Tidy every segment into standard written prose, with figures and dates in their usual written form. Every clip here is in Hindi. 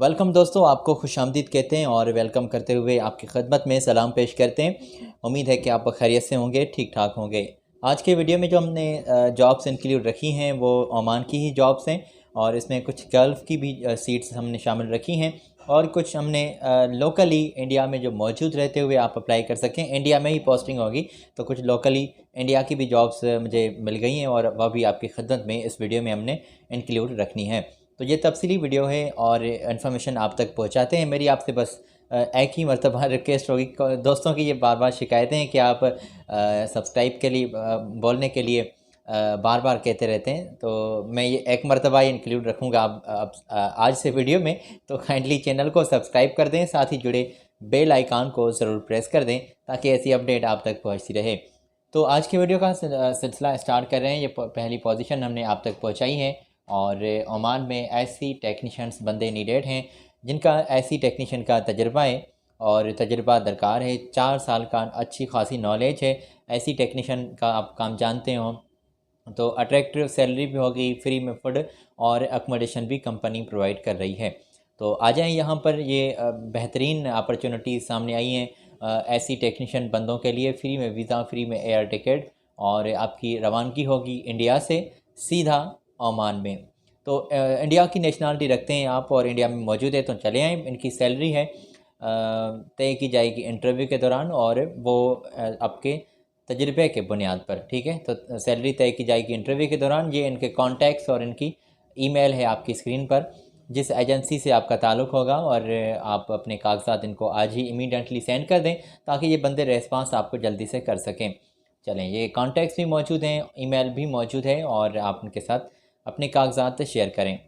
वेलकम दोस्तों, आपको खुशामदीद कहते हैं और वेलकम करते हुए आपकी खिदमत में सलाम पेश करते हैं। उम्मीद है कि आप खैरियत से होंगे, ठीक ठाक होंगे। आज के वीडियो में जो हमने जॉब्स इंक्लूड रखी हैं वो ओमान की ही जॉब्स हैं और इसमें कुछ गल्फ़ की भी सीट्स हमने शामिल रखी हैं और कुछ हमने लोकली इंडिया में जो मौजूद रहते हुए आप अप्लाई कर सकें। इंडिया में ही पोस्टिंग होगी तो कुछ लोकली इंडिया की भी जॉब्स मुझे मिल गई हैं और वह भी आपकी खिदमत में इस वीडियो में हमने इंक्लूड रखनी है। तो ये तफसीली वीडियो है और इन्फॉर्मेशन आप तक पहुंचाते हैं। मेरी आपसे बस एक ही मरतबा रिक्वेस्ट होगी, दोस्तों की ये बार बार शिकायतें हैं कि आप सब्सक्राइब के लिए बोलने के लिए बार बार कहते रहते हैं, तो मैं ये एक मरतबा इंक्लूड रखूँगा आप आज से वीडियो में। तो काइंडली चैनल को सब्सक्राइब कर दें, साथ ही जुड़े बेल आइकान को ज़रूर प्रेस कर दें ताकि ऐसी अपडेट आप तक पहुँचती रहे। तो आज के वीडियो का सिलसिला स्टार्ट कर रहे हैं। ये पहली पोजीशन हमने आप तक पहुँचाई है और ओमान में ऐसी टेक्नीशियंस बंदे नीडेड हैं जिनका ऐसी टेक्नीशियन का तजर्बा है और तजर्बा दरकार है। 4 साल का अच्छी खासी नॉलेज है। ऐसी टेक्नीशियन का आप काम जानते हो तो अट्रैक्टिव सैलरी भी होगी, फ्री में फूड और अकोमोडेशन भी कंपनी प्रोवाइड कर रही है। तो आ जाएँ यहाँ पर। ये बेहतरीन अपॉर्चुनिटी सामने आई हैं ऐसी टेक्नीशियन बंदों के लिए। फ्री में वीज़ा, फ्री में एयर टिकट और आपकी रवानगी होगी इंडिया से सीधा ओमान में। तो इंडिया की नेशनलिटी रखते हैं आप और इंडिया में मौजूद है तो चले आएँ। इनकी सैलरी है तय की जाएगी इंटरव्यू के दौरान और वो आपके तजर्बे के बुनियाद पर, ठीक है। तो सैलरी तय की जाएगी इंटरव्यू के दौरान। ये इनके कॉन्टैक्ट्स और इनकी ईमेल है आपकी स्क्रीन पर, जिस एजेंसी से आपका ताल्लुक़ होगा, और आप अपने कागजात इनको आज ही इमीडिएटली सेंड कर दें ताकि ये बंदे रेस्पॉन्स आपको जल्दी से कर सकें। चलें, ये कॉन्टैक्ट्स भी मौजूद हैं, ईमेल भी मौजूद है और आप उनके साथ अपने कागजात शेयर करें।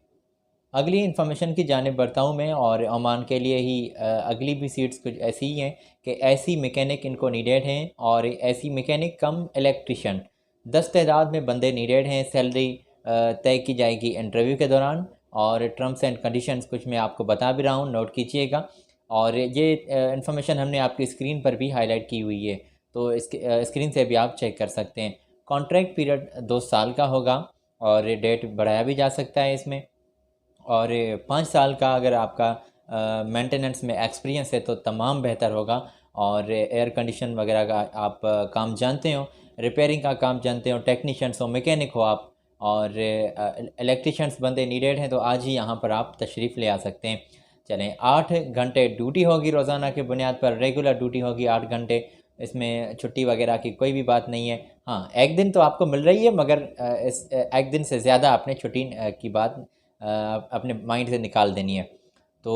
अगली इन्फॉर्मेशन की जानिब बढ़ता हूँ मैं और ओमान के लिए ही अगली भी सीट्स कुछ ऐसी ही हैं कि ऐसी मैकेनिक इनको नीडेड हैं और ऐसी मैकेनिक कम इलेक्ट्रिशियन 10 तादाद में बंदे नीडेड हैं। सैलरी तय की जाएगी इंटरव्यू के दौरान और टर्म्स एंड कंडीशंस कुछ मैं आपको बता भी रहा हूँ, नोट कीजिएगा। और ये इन्फॉर्मेशन हमने आपकी स्क्रीन पर भी हाईलाइट की हुई है, तो इसके स्क्रीन से भी आप चेक कर सकते हैं। कॉन्ट्रैक्ट पीरियड 2 साल का होगा और डेट बढ़ाया भी जा सकता है इसमें। और 5 साल का अगर आपका मेंटेनेंस में एक्सपीरियंस है तो तमाम बेहतर होगा। और एयर कंडीशन वगैरह का आप काम जानते हो, रिपेयरिंग का काम जानते हो, टेक्नीशियंस हो, मैकेनिक हो आप, और इलेक्ट्रिशियंस बंदे नीडेड हैं तो आज ही यहाँ पर आप तशरीफ़ ले आ सकते हैं। चलें, 8 घंटे ड्यूटी होगी रोज़ाना के बुनियाद पर, रेगुलर ड्यूटी होगी 8 घंटे। इसमें छुट्टी वगैरह की कोई भी बात नहीं है। हाँ, एक दिन तो आपको मिल रही है, मगर इस एक दिन से ज़्यादा आपने छुट्टी की बात अपने माइंड से निकाल देनी है। तो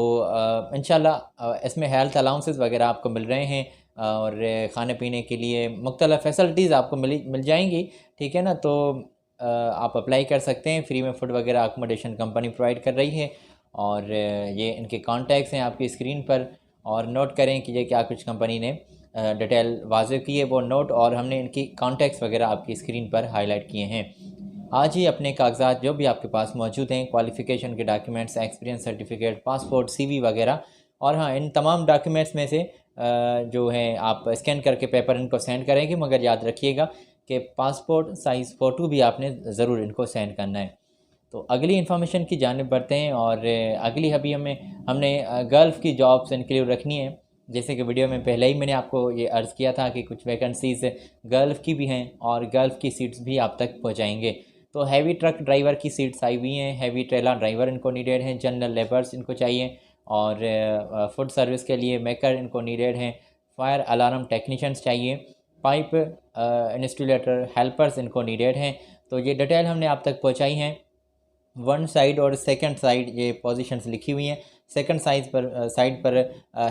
इंशाल्लाह इसमें हेल्थ अलाउंसेस वगैरह आपको मिल रहे हैं और खाने पीने के लिए मुख्तलिफ़ फैसिलिटीज़ आपको मिल जाएंगी, ठीक है ना। तो आप अप्लाई कर सकते हैं। फ्री में फूड वगैरह अकोमोडेशन कंपनी प्रोवाइड कर रही है और ये इनके कॉन्टैक्ट्स हैं आपकी स्क्रीन पर। और नोट करें कि ये क्या कुछ कंपनी ने डिटेल वाज़ेह की है वो नोट, और हमने इनकी कॉन्टैक्ट्स वगैरह आपकी स्क्रीन पर हाईलाइट किए हैं। आज ही अपने कागजात जो भी आपके पास मौजूद हैं, क्वालिफ़िकेशन के documents, experience certificate, passport, CV वगैरह, और हाँ, इन तमाम डॉक्यूमेंट्स में से जो है आप स्कैन करके पेपर इनको सेंड करेंगे, मगर याद रखिएगा कि पासपोर्ट साइज़ फ़ोटो भी आपने ज़रूर इनको सेंड करना है। तो अगली इन्फॉर्मेशन की जानिब बढ़ते हैं और अगली अभी हमने गल्फ़ की जॉब्स इंक्लूड रखनी है। जैसे कि वीडियो में पहले ही मैंने आपको ये अर्ज़ किया था कि कुछ वैकेंसीज़ गल्फ़ की भी हैं और गल्फ़ की सीट्स भी आप तक पहुँचाएँगे। तो हैवी ट्रक ड्राइवर की सीट्स आई हुई हैं, हैवी ट्रेलर ड्राइवर इनको नीडेड हैं, जनरल लेबर्स इनको चाहिए, और फूड सर्विस के लिए मेकर इनको नीडेड हैं, फायर अलार्म टेक्नीशियंस चाहिए, पाइप इंस्टॉलेटर हेल्पर्स इनको नीडेड हैं। तो ये डिटेल हमने आप तक पहुंचाई हैं। 1 साइड और सेकंड साइड ये पोजीशंस लिखी हुई हैं। सेकंड साइड पर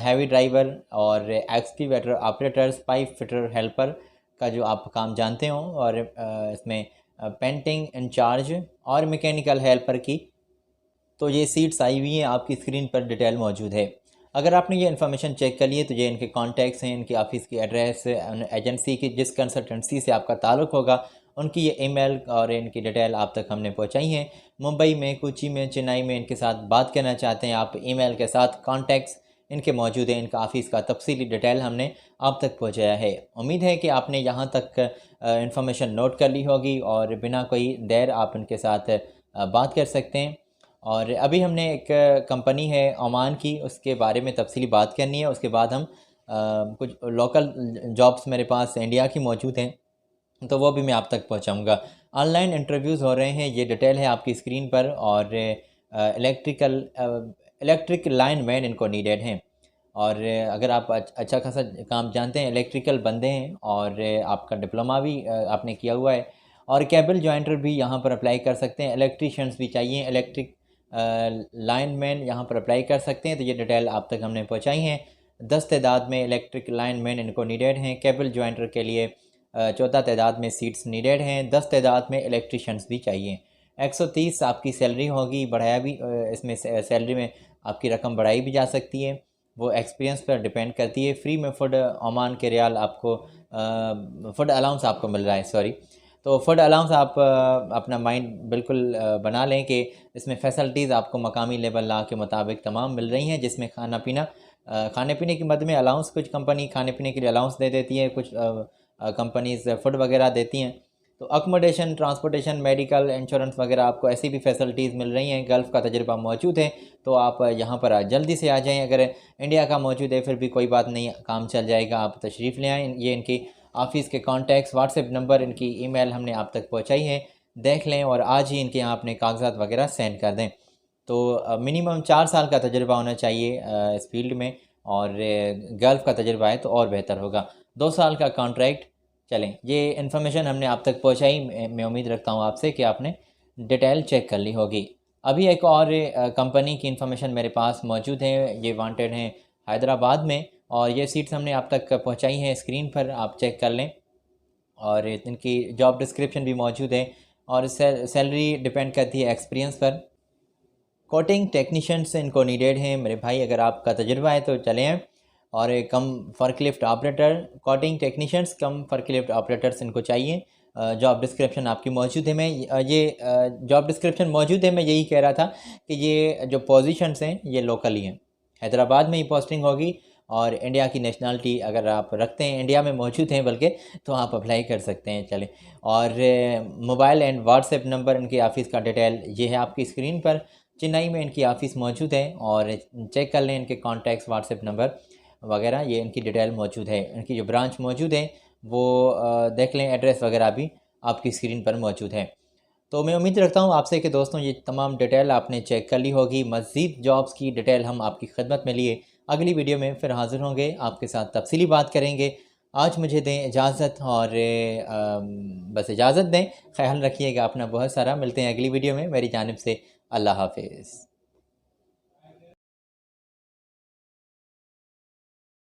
हैवी ड्राइवर और excavator operators, pipe fitter helper का जो आप काम जानते हो, और इसमें पेंटिंग इंचार्ज और मैकेनिकल हेल्पर की तो ये सीट्स आई हुई हैं आपकी स्क्रीन पर, डिटेल मौजूद है। अगर आपने ये इन्फॉर्मेशन चेक कर ली है तो ये इनके कॉन्टैक्ट्स हैं, इनकी ऑफ़िस की एड्रेस, एजेंसी की जिस कंसल्टेंसी से आपका ताल्लुक़ होगा उनकी ये ईमेल और इनकी डिटेल आप तक हमने पहुंचाई है। मुंबई में, कोची में, चेन्नई में इनके साथ बात करना चाहते हैं आप, ईमेल के साथ कॉन्टैक्ट्स इनके मौजूद हैं। इनका ऑफ़िस का तफसीली डिटेल हमने आप तक पहुँचाया है। उम्मीद है कि आपने यहाँ तक इन्फॉर्मेशन नोट कर ली होगी और बिना कोई देर आप इनके साथ बात कर सकते हैं। और अभी हमने एक कंपनी है ओमान की, उसके बारे में तफसीली बात करनी है। उसके बाद हम कुछ लोकल जॉब्स मेरे पास इंडिया की मौजूद हैं, तो वो भी मैं आप तक पहुंचाऊंगा। ऑनलाइन इंटरव्यूज़ हो रहे हैं, ये डिटेल है आपकी स्क्रीन पर। और इलेक्ट्रिक लाइन मैन इनको नीडेड हैं। और अगर आप अच्छा खासा काम जानते हैं, इलेक्ट्रिकल बंदे हैं और आपका डिप्लोमा भी आपने किया हुआ है, और केबल जॉइंटर भी यहाँ पर अप्लाई कर सकते हैं। इलेक्ट्रीशियंस भी चाहिए, इलेक्ट्रिक लाइन मैन यहाँ पर अप्लाई कर सकते हैं। तो ये डिटेल आप तक हमने पहुँचाई हैं। 10 तादाद में इलेक्ट्रिक लाइन मैन इनको नीडेड हैं। केबल जॉइंटर के लिए 14 तादाद में सीट्स नीडेड हैं। 10 तादाद में इलेक्ट्रीशियंस भी चाहिए। 130 आपकी सैलरी होगी, बढ़ाया भी इसमें सैलरी में आपकी रकम बढ़ाई भी जा सकती है, वो एक्सपीरियंस पर डिपेंड करती है। फ्री में फ़ूड ओमान के रियाल आपको फ़ूड अलाउंस आपको मिल रहा है, सॉरी। तो फ़ूड अलाउंस आप अपना माइंड बिल्कुल बना लें कि इसमें फ़ैसिलिटीज़ आपको मकामी लेवल लॉ के मुताबिक तमाम मिल रही हैं, जिसमें खाना पीना खाने पीने की मद में अलाउंस, कुछ कंपनी खाने पीने के लिए अलाउंस दे देती है, कुछ कंपनीज़ फ़ूड वगैरह देती हैं। तो अकोमोडेशन, ट्रांसपोर्टेशन, मेडिकल इंश्योरेंस वगैरह आपको ऐसी भी फैसिलिटीज़ मिल रही हैं। गल्फ़ का तजुर्बा मौजूद है, तो आप यहाँ पर जल्दी से आ जाएँ। अगर इंडिया का मौजूद है फिर भी कोई बात नहीं, काम चल जाएगा, आप तशरीफ़ ले आएँ। ये इनकी ऑफ़िस के कॉन्टैक्ट्स, व्हाट्सएप नंबर, इनकी ईमेल हमने आप तक पहुँचाई है, देख लें और आज ही इनके यहाँ अपने कागजात वगैरह सेंड कर दें। तो मिनिमम 4 साल का तजुर्बा होना चाहिए इस फील्ड में, और गल्फ़ का तजुर्बा है तो और बेहतर होगा। 2 साल का कॉन्ट्रैक्ट। चलें, ये इन्फॉर्मेशन हमने आप तक पहुंचाई। मैं उम्मीद रखता हूं आपसे कि आपने डिटेल चेक कर ली होगी। अभी एक और कंपनी की इन्फॉर्मेशन मेरे पास मौजूद है, ये वांटेड हैं हैदराबाद में, और ये सीट्स हमने आप तक पहुंचाई हैं, स्क्रीन पर आप चेक कर लें। और इनकी जॉब डिस्क्रिप्शन भी मौजूद है, और सैलरी डिपेंड करती है एक्सपीरियंस पर। कोटिंग टेक्नीशियंस इनको नीडेड हैं मेरे भाई, अगर आपका तजुर्बा है तो चले आएँ। और एक कम फ़र्कलिफ्ट ऑपरेटर, कोटिंग टेक्नीशियंस कम फ़र्कलिफ्ट ऑपरेटर्स इनको चाहिए। जॉब डिस्क्रिप्शन आपकी मौजूद है। मैं ये जॉब डिस्क्रिप्शन मौजूद है, मैं यही कह रहा था कि ये जो पोजीशंस हैं ये लोकल ही हैं, हैदराबाद में ही पोस्टिंग होगी। और इंडिया की नेशनलिटी अगर आप रखते हैं, इंडिया में मौजूद हैं बल्कि, तो आप अप्लाई कर सकते हैं। चलें, और मोबाइल एंड व्हाट्सएप नंबर इनके ऑफ़िस का डिटेल ये है आपकी स्क्रीन पर। चेन्नई में इनकी ऑफ़िस मौजूद है, और चेक कर लें इनके कॉन्टैक्ट्स, व्हाट्सएप नंबर वगैरह, ये इनकी डिटेल मौजूद है। इनकी जो ब्रांच मौजूद है वो देख लें, एड्रेस वगैरह भी आपकी स्क्रीन पर मौजूद है। तो मैं उम्मीद रखता हूँ आपसे कि दोस्तों ये तमाम डिटेल आपने चेक कर ली होगी। मज़ीद जॉब्स की डिटेल हम आपकी खिदमत में लिए अगली वीडियो में फिर हाज़िर होंगे, आपके साथ तफसीली बात करेंगे। आज मुझे दें इजाज़त, और बस इजाज़त दें। ख्याल रखिएगा अपना बहुत सारा। मिलते हैं अगली वीडियो में, मेरी जानिब से अल्लाह हाफ़िज़।